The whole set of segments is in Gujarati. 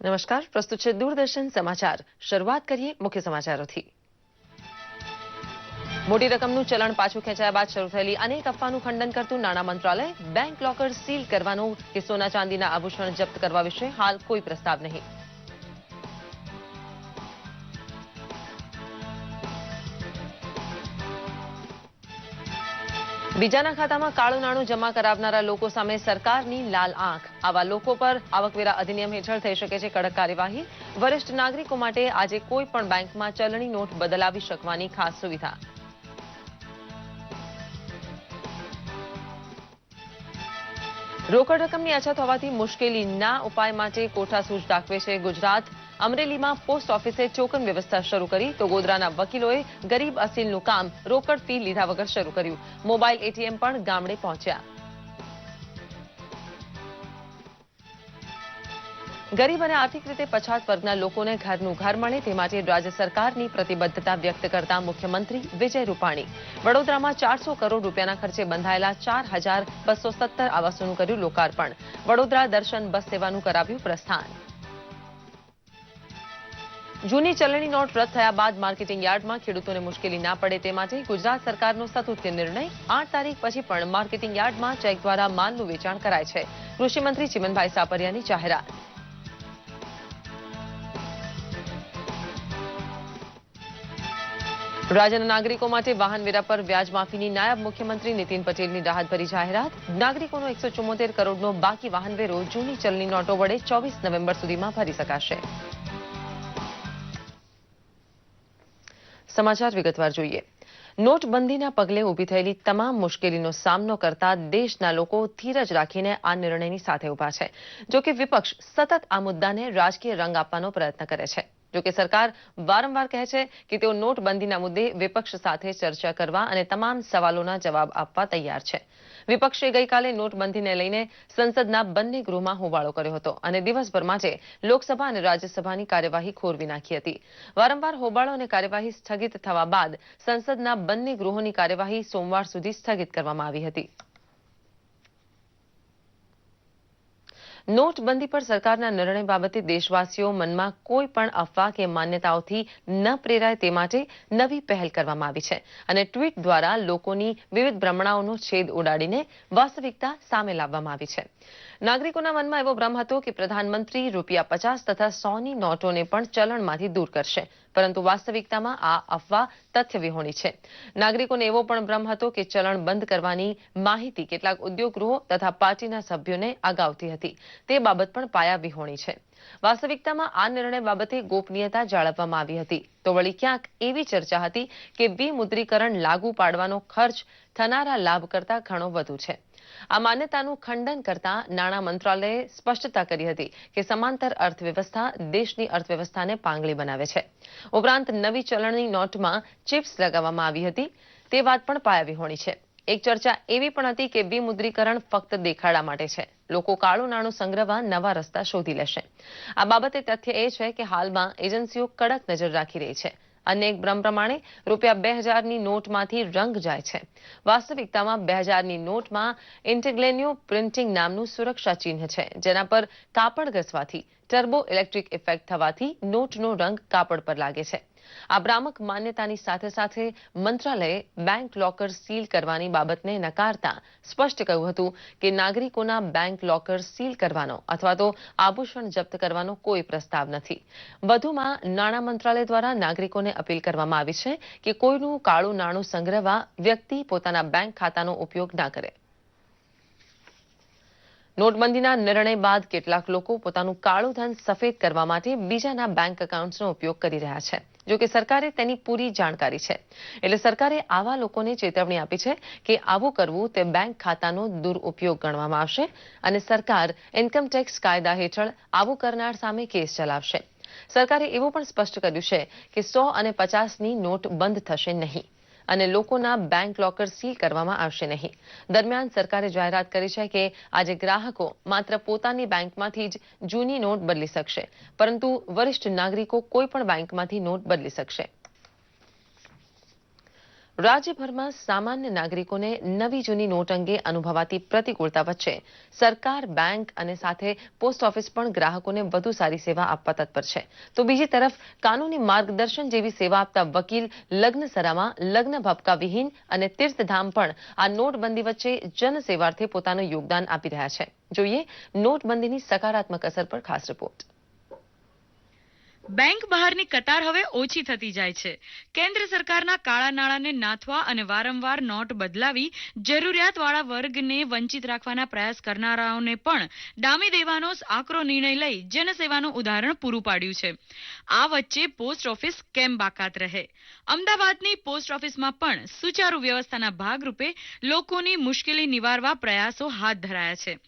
નમસ્કાર, પ્રસ્તુત છે દૂરદર્શન સમાચાર। શરૂઆત કરીએ મુખ્ય સમાચારોથી। મોટી રકમનું ચલણ પાછું ખેંચાયા બાદ શરૂ થયેલી અનેક અફવાનું ખંડન કરતું નાણાં મંત્રાલય બેંક લોકર સીલ કરવાનો કે સોના ચાંદીના આભૂષણ જપ્ત કરવા વિશે હાલ કોઈ પ્રસ્તાવ નહીં। બીજાના ખાતામાં કાળું નાણું જમા કરાવનારા લોકો સામે સરકારની લાલ આંખ। આવા લોકો પર આવકવેરા અધિનિયમ હેઠળ થઈ શકે છે કડક કાર્યવાહી। વરિષ્ઠ નાગરિકો માટે આજે કોઈ પણ બેંકમાં ચલણી નોટ બદલાવી શકવાની ખાસ સુવિધા। રોકડ રકમની અછત હોવાથી મુશ્કેલીના ઉપાય માટે કોઠાસૂઝ દાખવે છે ગુજરાત। અમરેલીમાં પોસ્ટ ઓફિસે ટોકન વ્યવસ્થા શરૂ કરી તો ગોધરાના વકીલોએ ગરીબ અસીલનું કામ રોકડ ફી લીધા વગર શરૂ કર્યું। મોબાઈલ એટીએમ પણ ગામડે પહોંચ્યા। ગરીબ અને આર્થિક રીતે પછાત વર્ગના લોકોને ઘરનું ઘર મળે તે માટે રાજ્ય સરકારની પ્રતિબદ્ધતા વ્યક્ત કરતા મુખ્યમંત્રી વિજય રૂપાણી વડોદરામાં 400 કરોડ રૂપિયાના ખર્ચે બંધાયેલા 4217 આવાસોનું કર્યું લોકાર્પણ। વડોદરા દર્શન બસ સેવાનું કરાવ્યું પ્રસ્થાન। જૂની ચલણી નોટ રદ થયા બાદ માર્કેટિંગ યાર્ડમાં ખેડૂતોને મુશ્કેલી ના પડે તે માટે ગુજરાત સરકારનો સતુત્ય નિર્ણય। 8 તારીખ પછી પણ માર્કેટિંગ યાર્ડમાં ચેક દ્વારા માલનું વેચાણ કરાય છે। કૃષિમંત્રી ચિમનભાઈ સાપરિયાની જાહેરાત। રાજ્યના નાગરિકો માટે વાહનવેરા પર વ્યાજ માફીની નાયબ મુખ્યમંત્રી નીતિન પટેલની રાહતભરી જાહેરાત। નાગરિકોનો 174 કરોડનો બાકી વાહનવેરો જૂની ચલણી નોટો વડે 24 નવેમ્બર સુધીમાં ભરી શકાશે। સમાચાર વિગતવાર જોઈએ। નોટબંધીના પગલે ઊભી થયેલી તમામ મુશ્કેલીનો સામનો કરતા દેશના લોકો ધીરજ રાખીને આ નિર્ણયની સાથે ઊભા છે। જોકે વિપક્ષ સતત આ મુદ્દાને રાજકીય રંગ આપવાનો પ્રયત્ન કરે છે। જોકે સરકાર વારંવાર કહે છે કે તેઓ નોટબંધીના મુદ્દે વિપક્ષ સાથે ચર્ચા કરવા અને તમામ સવાલોના જવાબ આપવા તૈયાર છે। વિપક્ષે ગઈકાલે નોટબંધીને લઈને સંસદના બંને ગૃહમાં હોબાળો કર્યો હતો અને દિવસભર માટે લોકસભા અને રાજ્યસભાની કાર્યવાહી ખોરવી નાખી હતી। વારંવાર હોબાળો અને કાર્યવાહી સ્થગિત થવા બાદ સંસદના બંને ગૃહોની કાર્યવાહી સોમવાર સુધી સ્થગિત કરવામાં આવી હતી। નોટબંધી પર સરકારના નિર્ણય બાબતે દેશવાસીઓ મનમાં કોઈ પણ અફવા કે માન્યતાઓથી ન પ્રેરાય તે માટે નવી પહેલ કરવામાં આવી છે અને ટ્વીટ દ્વારા લોકોની વિવિધ ભ્રમણાઓનો છેદ ઉડાડીને વાસ્તવિકતા સામે લાવવામાં આવી છે। નાગરિકોના મનમાં એવો ભ્રમ હતો કે પ્રધાનમંત્રી ₹50 તથા 100ની નોટોને પણ ચલણમાંથી દૂર કરશે, પરંતુ વાસ્તવિકતામાં આ અફવા તથ્યવિહોણી છે। નાગરિકોને એવો પણ ભ્રમ હતો કે ચલણ બંધ કરવાની માહિતી કેટલાક ઉદ્યોગ ગૃહો તથા પાર્ટીના સભ્યોને અગાઉથી હતી, તે બાબત પણ પાયાવિહોણી છે। વાસ્તવિકતામાં આ નિર્ણય બાબતે ગોપનીયતા જાળવવામાં આવી હતી તો વળી ક્યાંક એવી ચર્ચા હતી કે વિમુદ્રીકરણ લાગુ પાડવાનો ખર્ચ થનારા લાભ કરતા ઘણો વધુ છે। આ માન્યતાનું ખંડન કરતા નાણાં મંત્રાલયે સ્પષ્ટતા કરી હતી કે સમાંતર અર્થવ્યવસ્થા દેશની અર્થવ્યવસ્થાને પાંગળી બનાવે છે। ઉપરાંત નવી ચલણની નોટમાં ચિપ્સ લગાવવામાં આવી હતી તે વાત પણ પાયાવિહોણી છે। એક ચર્ચા એવી પણ હતી કે વિમુદ્રીકરણ ફક્ત દેખાડા માટે છે, લોકો કાળું નાણું સંગ્રહવા નવા રસ્તા શોધી લેશે। આ બાબતે તથ્ય એ છે કે હાલમાં એજન્સીઓ કડક નજર રાખી રહી છે। અન્ય એક ભ્રમ પ્રમાણે ₹2000ની નોટમાંથી રંગ જાય છે। વાસ્તવિકતામાં 2000ની નોટમાં ઇન્ટેગ્લેન્યુ પ્રિન્ટિંગ નામનું સુરક્ષા ચિહ્ન છે, જેના પર કાપડ ઘસવાથી ટર્બો ઇલેક્ટ્રિક ઇફેક્ટ થવાથી નોટનો રંગ કાપડ પર લાગે છે। આ ભ્રામક માન્યતાની સાથે સાથે મંત્રાલયે બેંક લોકર સીલ કરવાની બાબતને નકારતા સ્પષ્ટ કહ્યું હતું કે નાગરિકોના બેંક લોકર સીલ કરવાનો અથવા તો આભૂષણ જપ્ત કરવાનો કોઈ પ્રસ્તાવ નથી। વધુમાં નાણાં મંત્રાલય દ્વારા નાગરિકોને અપીલ કરવામાં આવી છે કે કોઈનું કાળું નાણું સંગ્રહવા વ્યક્તિ પોતાના બેંક ખાતાનો ઉપયોગ ના કરે। નોટબંધીના નિર્ણય બાદ કેટલાક લોકો પોતાનું કાળું ધન સફેદ કરવા માટે બીજાના બેંક એકાઉન્ટ્સનો ઉપયોગ કરી રહ્યા છે। જો કે સરકારે તેની પૂરી જાણકારી છે, એટલે સરકારે આવા લોકોને ચેતવણી આપી છે કે આવું કરવું તે બેંક ખાતાનો દુરુપયોગ ગણવામાં આવશે અને સરકાર ઇન્કમટેક્સ કાયદા હેઠળ આવું કરનાર સામે કેસ ચલાવશે। સરકારે એવું પણ સ્પષ્ટ કર્યું છે કે 100 અને 50ની નોટ બંધ થશે નહીં અને લોકોના બેંક લોકર સીલ કરવામાં આવશે નહીં। દરમિયાન સરકારે જાહેરાત કરી છે કે આજે ગ્રાહકો માત્ર પોતાની બેંકમાંથી જ જૂની નોટ બદલી શકશે, પરંતુ વરિષ્ઠ નાગરિકો કોઈ પણ બેંકમાંથી નોટ બદલી શકશે। રાજ્યભરમાં સામાન્ય નાગરિકોને નવી જૂની નોટ અંગે અનુભવાતી પ્રતિકૂળતા વચ્ચે સરકાર, બેંક અને સાથે પોસ્ટ ઓફિસ પણ ગ્રાહકોને વધુ સારી સેવા આપવા તત્પર છે. તો બીજી તરફ કાનૂની માર્ગદર્શન જેવી સેવા આપતા વકીલ, લગ્નસરામાં લગ્ન ભપકા વિહીન અને તીર્થધામ પણ આ નોટબંધી વચ્ચે જનસેવાર્થે પોતાનું યોગદાન આપી રહ્યા છે. જોઈએ નોટબંધીની સકારાત્મક અસર પર ખાસ રિપોર્ટ. બેંક બહારની કતાર હવે ઓછી થતી જાય છે. કેન્દ્ર સરકારના કાળા નાણાંને નાથવા અને વારંવાર નોટ બદલાવી જરૂરિયાતવાળા વર્ગને વંચિત રાખવાના પ્રયાસ કરનારાઓને પણ ડામી દેવાનો આકરો નિર્ણય લઈ જનસેવાનું ઉદાહરણ પૂરું પાડ્યું છે. આ વચ્ચે પોસ્ટ ઓફિસ કેમ બાકાત રહે? અમદાવાદની પોસ્ટ ઓફિસમાં પણ સુચારુ વ્યવસ્થાના ભાગરૂપે લોકોની મુશ્કેલી નિવારવા પ્રયાસો હાથ ધરાયા છે.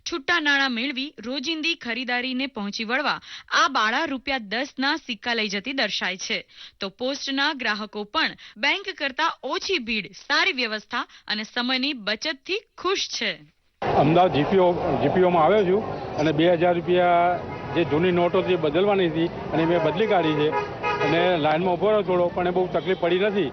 છૂટા નાણાં મેળવી રોજિંદી ખરીદારીને પહોંચી વળવા આ બાળા ₹10 ના સિક્કા લઈ જતી દર્શાય છે. તો પોસ્ટના ગ્રાહકો પણ બેંક કરતા ઓછી ભીડ, સારી વ્યવસ્થા અને સમયની બચતથી ખુશ છે. અમદાવાદ જીપીઓમાં આવ્યો છું અને ₹2000 જે જૂની નોટો હતી બદલવાની હતી અને મેં બદલી કાઢી છે અને લાઇનમાં ઉભો રહ્યો થોડો, પણ એ બહુ તકલીફ પડી નથી.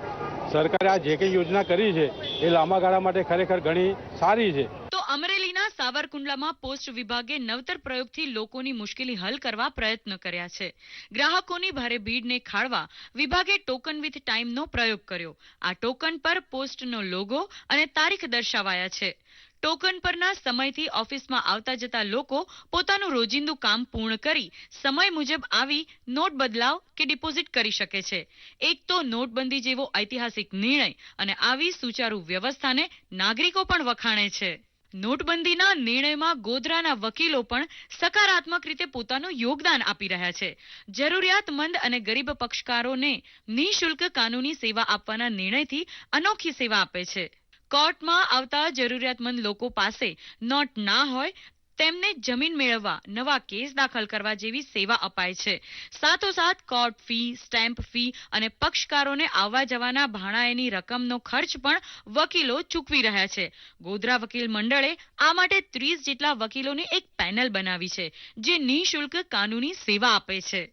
સરકારે આ જે કંઈ યોજના કરી છે એ લાંબા ગાળા માટે ખરેખર ઘણી સારી છે. અમરેલીના સાવરકુંડલામાં પોસ્ટ વિભાગે નવતર પ્રયોગથી લોકોની મુશ્કેલી હલ કરવા પ્રયત્ન કર્યા છે. ગ્રાહકોની ભારે ભીડને ખાળવા વિભાગે ટોકન વિથ ટાઈમનો પ્રયોગ કર્યો. આ ટોકન પર પોસ્ટનો લોગો અને તારીખ દર્શાવાયા છે. ટોકન પરના સમયથી ઓફિસમાં આવતા જતા લોકો પોતાનું રોજિંદુ કામ પૂર્ણ કરી સમય મુજબ આવી નોટ બદલાવ કે ડિપોઝિટ કરી શકે છે. એક તો નોટબંધી જેવો ઐતિહાસિક નિર્ણય અને આવી સુચારુ વ્યવસ્થાને નાગરિકો પણ વખાણે છે. નોટબંધીના નિર્ણયમાં ગોધરાના વકીલો પણ સકારાત્મક રીતે પોતાનું યોગદાન આપી રહ્યા છે. જરૂરિયાતમંદ અને ગરીબ પક્ષકારોને નિઃશુલ્ક કાનૂની સેવા આપવાના નિર્ણયથી અનોખી સેવા આપે છે. કોર્ટમાં આવતા જરૂરિયાતમંદ લોકો પાસે નોટ ના હોય તેમને જમીન મેળવવા, નવા કેસ દાખલ કરવા જેવી સેવા અપાય છે. સાથોસાથ કોર્ટ ફી, સ્ટેમ્પ ફી અને પક્ષકારોને આવવા જવાના ભાડાએની રકમનો ખર્ચ પણ વકીલો ચૂકવી રહ્યા છે. ગોધરા વકીલ મંડળે આ માટે 30 જેટલા વકીલોની એક પેનલ બનાવી છે, જે નિઃશુલ્ક કાનૂની સેવા આપે છે.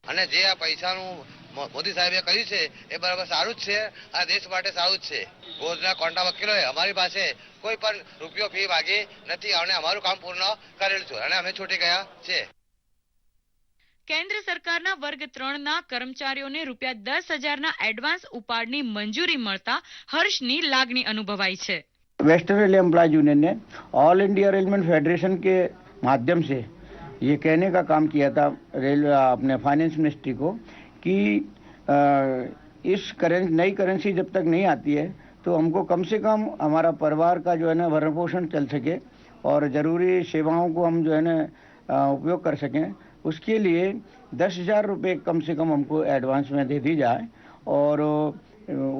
અને જે આ પૈસાનું મોદી સાહેબે કર્યું છે એ બરાબર સારું જ છે. આ દેશ માટે સારું જ છે. ગોધરા કોન્ટા વકીલોએ અમારી પાસે કોઈ પણ રૂપિયો ફી માગી નથી અને અમારું કામ પૂર્ણ કરેલું છે અને અમે છૂટી ગયા છે. કેન્દ્ર સરકારના વર્ગ 3ના કર્મચારીઓને ₹10,000ના એડવાન્સ ઉપાડની મંજૂરી મળતા હર્ષની લાગણી અનુભવાઈ છે. वेस्टर्न रेलवे एम्प्लॉयज यूनियन ने ऑल इंडिया रेलवे फेडरेशन के माध्यम से ये कहने का काम किया था रेलवे अपने फाइनेंस मिनिस्ट्री को कि इस नई करेंसी जब तक नहीं आती है तो हमको कम से कम हमारा परिवार का जो है ना भरण पोषण चल सके और ज़रूरी सेवाओं को हम जो है ना उपयोग कर सकें. उसके लिए 10,000 रुपये कम से कम हमको एडवांस में दे दी जाए और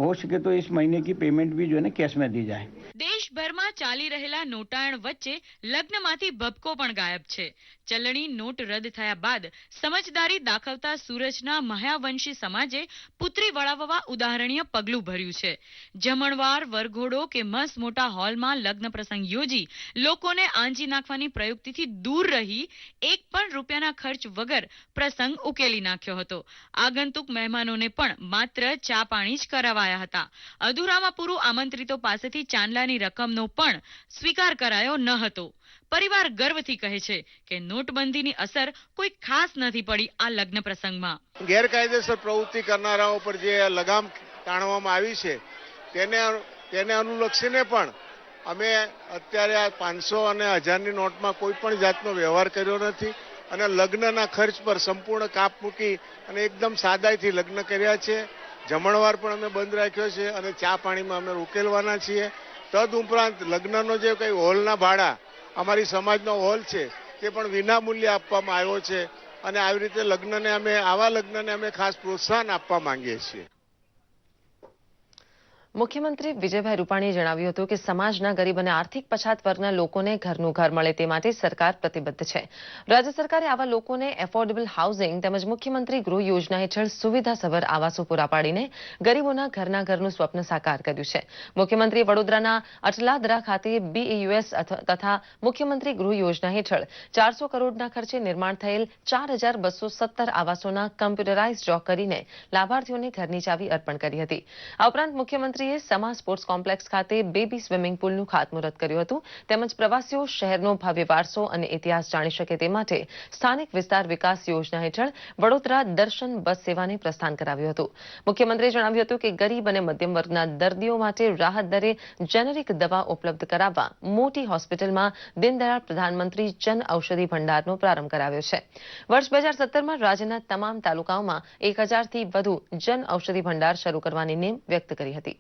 हो सके तो इस महीने की पेमेंट भी जो है ना कैश में दी जाए. દેશભરમાં ચાલી રહેલા નોટાયણ વચ્ચે લગ્નમાંથી ભપકો પણ ગાયબ છે. ચલણી નોટ રદ થયા બાદ સમજદારી દાખવતા સુરતના મહાવંશી સમાજે પુત્રી વળાવવા ઉદાહરણીય પગલું ભર્યું છે. જમણવાર, વરઘોડો કે મસ્ત મોટા હોલમાં લગ્ન પ્રસંગ યોજી લોકોને આંજી નાખવાની પ્રયુક્તિથી દૂર રહી એક પણ રૂપિયાના ખર્ચ વગર પ્રસંગ ઉકેલી નાખ્યો હતો. આગંતુક મહેમાનોને પણ માત્ર ચા પાણી જ કરાવાયા હતા. અધૂરામાં પૂરું આમંત્રિતો પાસેથી ચાંદલાની રકમનો પણ સ્વીકાર કરાયો ન હતો. પરિવાર ગર્વથી કહે છે કે નોટબંધીની અસર કોઈ ખાસ નથી પડી આ લગ્ન પ્રસંગમાં. ગેરકાયદેસર પ્રવૃત્તિ કરનારાઓ પર જે લગામ તાણવામાં આવી છે તેને અનુલક્ષીને પણ અમે અત્યારે આ 500 અને 1000ની નોટમાં કોઈ પણ જાતનો વ્યવહાર કર્યો નથી અને લગ્નના ખર્ચ પર સંપૂર્ણ કાપ મૂકી અને એકદમ સાદાઈથી લગ્ન કર્યા છે. જમણવાર પણ અમે બંધ રાખ્યો છે અને ચા પાણીમાં અમે ઉકેલવાના છીએ. તદ ઉપરાંત લગ્નનો જે કંઈ હોલના ભાડા અમારી સમાજનો હોલ છે તે પણ વિના મૂલ્યે આપવામાં આવ્યો છે અને આવી રીતે આવા લગ્નને અમે ખાસ પ્રોત્સાહન આપવા માંગીએ છીએ. મુખ્યમંત્રી વિજયભાઈ રૂપાણીએ જણાવ્યું હતું કે સમાજના ગરીબ અને આર્થિક પછાત વર્ગના લોકોને ઘરનું ઘર મળે તે માટે સરકાર પ્રતિબદ્ધ છે. રાજ્ય સરકારે આવા લોકોને એફોર્ડેબલ હાઉસિંગ તેમજ મુખ્યમંત્રી ગૃહ યોજના હેઠળ સુવિધાસભર આવાસો પૂરા પાડીને ગરીબોના ઘરનું સ્વપ્ન સાકાર કર્યું છે. મુખ્યમંત્રીએ વડોદરાના અટલાદરા ખાતે BAUS તથા મુખ્યમંત્રી ગૃહ યોજના હેઠળ 400 કરોડના ખર્ચે નિર્માણ થયેલ 4217 આવાસોના કમ્પ્યુટરાઇઝ ડ્રો કરીને લાભાર્થીઓને ઘરની ચાવી અર્પણ કરી હતી. આ ઉપરાંત મુખ્યમંત્રીએ સમા સ્પોર્ટ્સ કોમ્પ્લેક્સ ખાતે બેબી સ્વિમિંગ પુલનું ખાતમુહૂર્ત કર્યું હતું. તેમજ પ્રવાસીઓ શહેરનો ભવ્ય વારસો અને ઇતિહાસ જાણી શકે તે માટે સ્થાનિક વિસ્તાર વિકાસ યોજના હેઠળ વડોદરા દર્શન બસ સેવાને પ્રસ્થાન કરાવ્યું હતું. મુખ્યમંત્રીએ જણાવ્યું હતું કે ગરીબ અને મધ્યમ વર્ગના દર્દીઓ માટે રાહત દરે જેનેરિક દવા ઉપલબ્ધ કરાવવા મોટી હોસ્પિટલમાં દીનદયાળ પ્રધાનમંત્રી જન ઔષધિ ભંડારનો પ્રારંભ કરાવ્યો છે. વર્ષ 2017માં રાજ્યના તમામ તાલુકાઓમાં 1000થી વધુ જન ઔષધિ ભંડાર શરૂ કરવાની નેમ વ્યક્ત કરી હતી.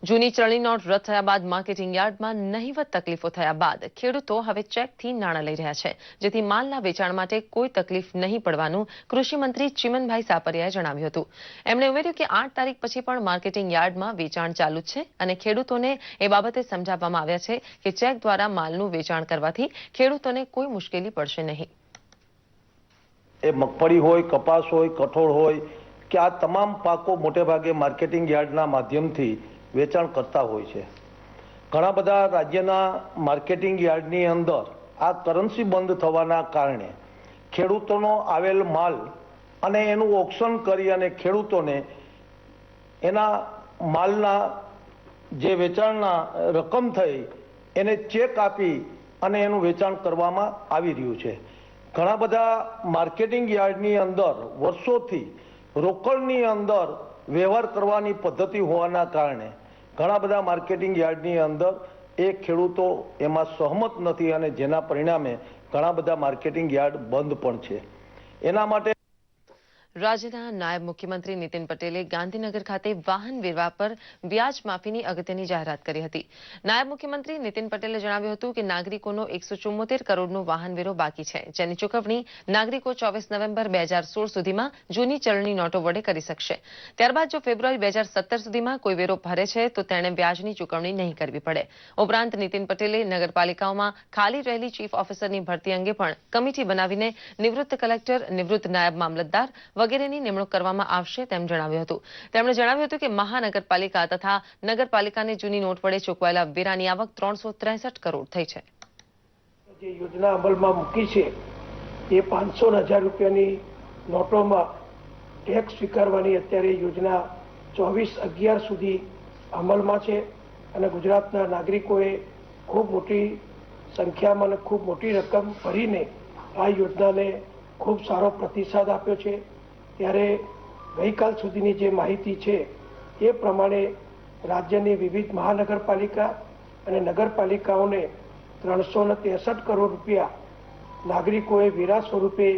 જૂની ચલણી નોટ રદ થયા બાદ માર્કેટિંગ યાર્ડમાં નહીવત તકલીફો થયા બાદ ખેડૂતો હવે ચેકથી નાણાં લઈ રહ્યા છે, જેથી માલના વેચાણ માટે કોઈ તકલીફ નહીં પડવાનું કૃષિમંત્રી ચિમનભાઈ સાપરિયાએ જણાવ્યું હતું. એમણે ઉમેર્યું કે 8 તારીખ પછી પણ માર્કેટિંગ યાર્ડમાં વેચાણ ચાલુ છે અને ખેડૂતોને એ બાબતે સમજાવવામાં આવ્યા છે કે ચેક દ્વારા માલનું વેચાણ કરવાથી ખેડૂતોને કોઈ મુશ્કેલી પડશે નહીં. એ મગફળી હોય, કપાસ હોય, કઠોળ હોય કે આ તમામ પાકો મોટે ભાગે માર્કેટિંગ યાર્ડના માધ્યમથી વેચાણ કરતા હોય છે. ઘણા બધા રાજ્યના માર્કેટિંગ યાર્ડની અંદર આ કરન્સી બંધ થવાના કારણે ખેડૂતોનો આવેલ માલ અને એનું ઓક્શન કરી અને ખેડૂતોને એના માલના જે વેચાણના રકમ થઈ એને ચેક આપી અને એનું વેચાણ કરવામાં આવી રહ્યું છે. ઘણા બધા માર્કેટિંગ યાર્ડની અંદર વર્ષોથી રોકડની અંદર વ્યવહાર કરવાની પદ્ધતિ હોવાના કારણે ઘણા બધા માર્કેટિંગ યાર્ડની અંદર એ ખેડૂતો એમાં સહમત નથી અને જેના પરિણામે ઘણા બધા માર્કેટિંગ યાર્ડ બંધ પણ છે. એના માટે રાજ્યના નાયબ મુખ્યમંત્રી નીતિન પટેલે ગાંધીનગર ખાતે વાહન વેરા પર વ્યાજ માફીની અગત્યની જાહેરાત કરી હતી. નાયબ મુખ્યમંત્રી નીતિન પટેલે જણાવ્યું હતું કે નાગરિકોનો 174 કરોડનો વાહન વેરો બાકી છે, જેની ચૂકવણી નાગરિકો 24 નવેમ્બર 2016 સુધીમાં જૂની ચલણી નોટો વડે કરી શકશે. ત્યારબાદ જો ફેબ્રુઆરી 2017 સુધીમાં કોઈ વેરો ભરે છે તો તેણે વ્યાજની ચૂકવણી નહીં કરવી પડે. ઉપરાંત નીતિન પટેલે નગરપાલિકાઓમાં ખાલી રહેલી ચીફ ઓફિસરની ભરતી અંગે પણ કમિટી બનાવીને નિવૃત્ત કલેક્ટર, નિવૃત્ત નાયબ મામલતદાર વગેરેની નિમણૂક કરવામાં આવશે તેમ જણાવ્યું હતું. તેમણે જણાવ્યું હતું કે મહાનગરપાલિકા તથા નગરપાલિકાને જૂની નોટ વડે ચૂકવાયેલા વેરાની આવક 363 કરોડ થઈ છે. જે યોજના અમલમાં મૂકી છે એ 500,000 રૂપિયાની નોટોમાં ટેક્સ સ્વીકારવાની અત્યારે યોજના 24/11 સુધી અમલમાં છે અને ગુજરાતના નાગરિકોએ ખૂબ મોટી સંખ્યામાં અને ખૂબ મોટી રકમ ભરીને આ યોજનાને ખૂબ સારો પ્રતિસાદ આપ્યો છે. ત્યારે ગઈકાલ સુધીની જે માહિતી છે એ પ્રમાણે રાજ્યની વિવિધ મહાનગરપાલિકા અને નગરપાલિકાઓને 363 કરોડ રૂપિયા નાગરિકોએ વેરા સ્વરૂપે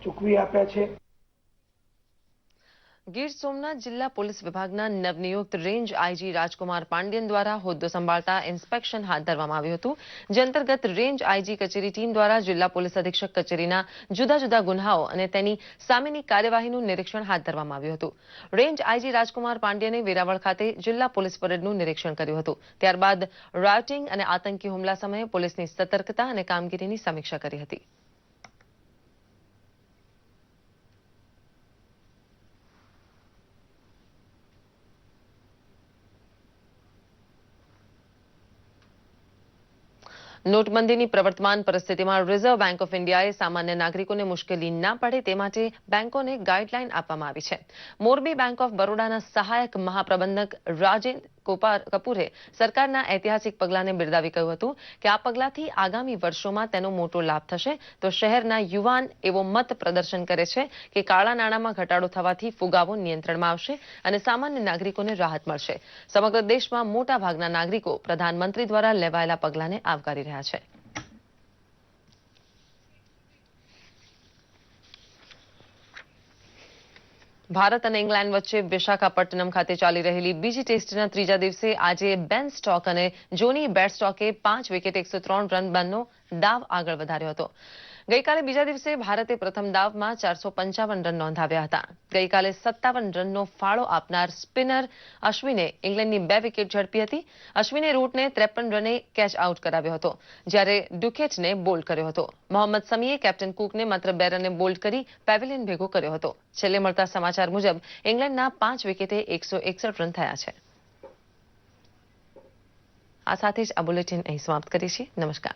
ચૂકવી આપ્યા છે. ગીર સોમનાથ જિલ્લા પોલીસ વિભાગના નવનિયુક્ત રેન્જ આઈજી રાજકુમાર પાંડ્યન દ્વારા હોદ્દો સંભાળતા ઇન્સ્પેક્શન હાથ ધરવામાં આવ્યું હતું. જે અંતર્ગત રેન્જ આઈજી કચેરી ટીમ દ્વારા જિલ્લા પોલીસ અધિક્ષક કચેરીના જુદા જુદા ગુન્હાઓ અને તેની સામેની કાર્યવાહીનું નિરીક્ષણ હાથ ધરવામાં આવ્યું હતું. રેન્જ આઈજી રાજકુમાર પાંડ્યને વેરાવળ ખાતે જિલ્લા પોલીસ પરેડનું નિરીક્ષણ કર્યું હતું. ત્યારબાદ રાયોટિંગ અને આતંકી હુમલા સમયે પોલીસની સતર્કતા અને કામગીરીની સમીક્ષા કરી હતી. નોટબંધીની પ્રવર્તમાન પરિસ્થિતિમાં રિઝર્વ બેંક ઓફ ઇન્ડિયાએ સામાન્ય નાગરિકોને મુશ્કેલી ના પડે તે માટે બેંકોને ગાઈડલાઈન આપવામાં આવી છે. મોરબી બેંક ઓફ બરોડાના સહાયક મહાપ્રબંધક રાજેન્દ્ર કપૂરે સરકારના ઐતિહાસિક પગલાંને બિરદાવી કહ્યું હતું કે આ પગલાંથી આગામી વર્ષોમાં તેનો મોટો લાભ થશે. તો શહેરના યુવાન એવો મત પ્રદર્શન કરે છે કે કાળા નાણાંમાં ઘટાડો થવાથી ફુગાવો નિયંત્રણમાં આવશે અને સામાન્ય નાગરિકોને રાહત મળશે. સમગ્ર દેશમાં મોટા ભાગના નાગરિકો પ્રધાનમંત્રી દ્વારા લેવાયેલા પગલાંને આવકારી રહ્યા છે. ભારત અને ઇંગ્લેન્ડ વચ્ચે વિશાખાપટ્ટનમ ખાતે ચાલી રહેલી બીજી ટેસ્ટના ત્રીજા દિવસે આજે બેન સ્ટોક અને જોની બેરસ્ટોકે 5 વિકેટ 103 રન બંનેનો દાવ આગળ વધાર્યો હતો. ગઈકાલે બીજા દિવસે ભારતે પ્રથમ દાવમાં 455 રન નોંધાવ્યા હતા. ગઈકાલે 57 રનનો ફાળો આપનાર સ્પિનર અશ્વિને ઇંગ્લેન્ડની 2 વિકેટ ઝડપી હતી. અશ્વિને રૂટને 53 રને કેચ આઉટ કરાવ્યો હતો, જ્યારે ડુકેટને બોલ્ડ કર્યો હતો. મોહમ્મદ સમીએ કેપ્ટન કુકને માત્ર 2 રને બોલ્ડ કરી પેવેલિયન ભેગો કર્યો હતો. છેલ્લે મળતા સમાચાર મુજબ ઇંગ્લેન્ડના 5 વિકેટે 161 રન થયા છે. આ સાથે જ આ બુલેટિન અહીં સમાપ્ત કરીએ છીએ. નમસ્કાર.